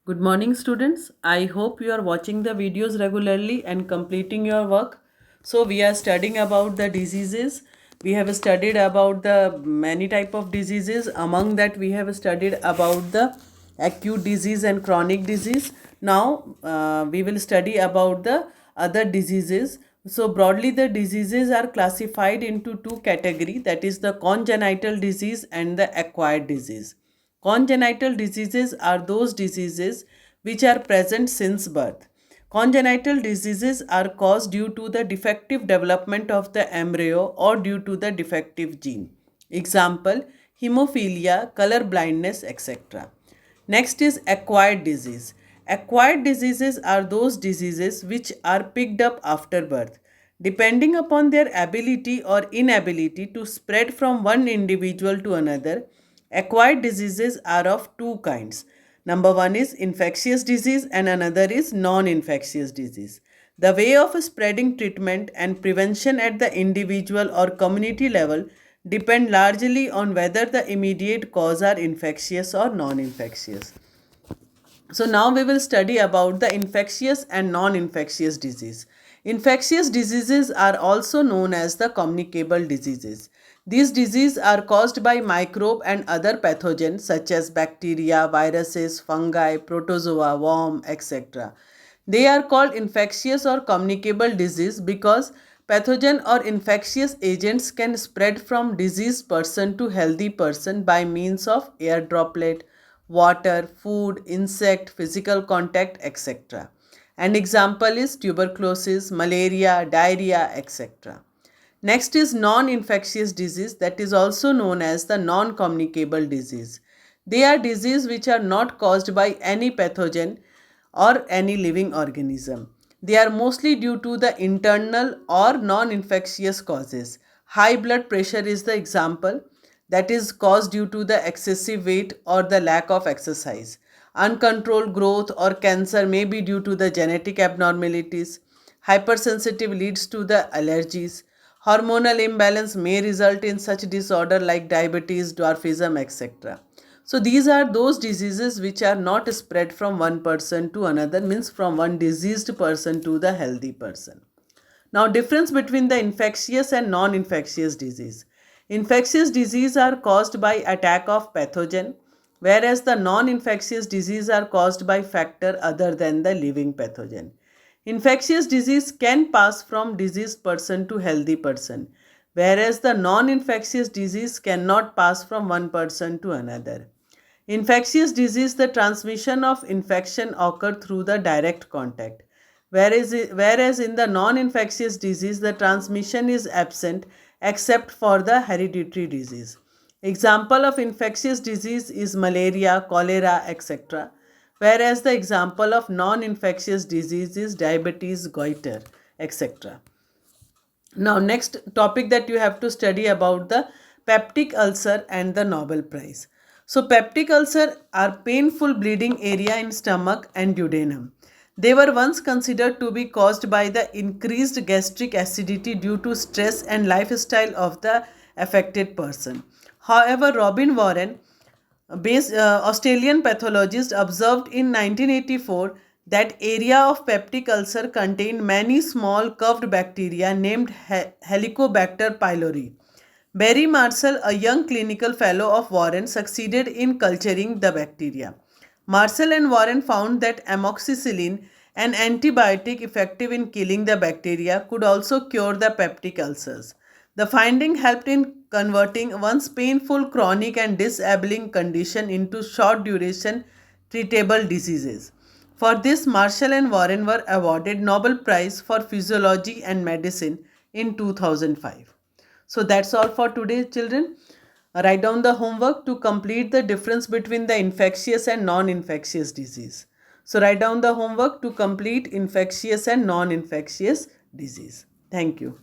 Good morning, students. I hope you are watching the videos regularly and completing your work. So we are studying about the diseases. We have studied about the many type of diseases. Among that, we have studied about the acute disease and chronic disease. Now we will study about the other diseases. So broadly, the diseases are classified into two categories, that is the congenital disease and the acquired disease. Congenital diseases are those diseases which are present since birth. Congenital diseases are caused due to the defective development of the embryo or due to the defective gene. Example, hemophilia, color blindness, etc. Next is acquired disease. Acquired diseases are those diseases which are picked up after birth, depending upon their ability or inability to spread from one individual to another. Acquired diseases are of two kinds. Number one is infectious disease and another is non-infectious disease. The way of spreading treatment and prevention at the individual or community level depend largely on whether the immediate cause are infectious or non-infectious. So now we will study about the infectious and non-infectious disease. Infectious diseases are also known as the communicable diseases. These diseases are caused by microbe and other pathogens such as bacteria, viruses, fungi, protozoa, worm, etc. They are called infectious or communicable disease because pathogen or infectious agents can spread from diseased person to healthy person by means of air droplet, water, food, insect, physical contact, etc. An example is tuberculosis, malaria, diarrhea, etc. Next is non-infectious disease, that is also known as the non-communicable disease. They are diseases which are not caused by any pathogen or any living organism. They are mostly due to the internal or non-infectious causes. High blood pressure is the example, that is caused due to the excessive weight or the lack of exercise. Uncontrolled growth or cancer may be due to the genetic abnormalities. Hypersensitive leads to the allergies. Hormonal imbalance may result in such disorder like diabetes, dwarfism, etc. So these are those diseases which are not spread from one person to another, means from one diseased person to the healthy person. Now, difference between the infectious and non-infectious disease. Infectious disease are caused by attack of pathogen, whereas the non-infectious disease are caused by factor other than the living pathogen. Infectious disease can pass from diseased person to healthy person, whereas the non-infectious disease cannot pass from one person to another. Infectious disease, the transmission of infection occur through the direct contact, whereas in the non-infectious disease, the transmission is absent except for the hereditary disease. Example of infectious disease is malaria, cholera, etc. Whereas the example of non-infectious disease is diabetes, goiter, etc. Now, next topic that you have to study about the peptic ulcer and the Nobel Prize. So, peptic ulcer are painful bleeding area in stomach and duodenum. They were once considered to be caused by the increased gastric acidity due to stress and lifestyle of the affected person. However, Robin Warren, Australian pathologist, observed in 1984 that area of peptic ulcer contained many small curved bacteria named Helicobacter pylori. Barry Marshall, a young clinical fellow of Warren, succeeded in culturing the bacteria. Marshall and Warren found that amoxicillin, an antibiotic effective in killing the bacteria, could also cure the peptic ulcers. The finding helped in converting once painful chronic and disabling condition into short duration treatable diseases. For this, Marshall and Warren were awarded Nobel Prize for Physiology and Medicine in 2005. So that's all for today, children. Write down the homework to complete the difference between the infectious and non-infectious disease. So write down the homework to complete infectious and non-infectious disease. Thank you.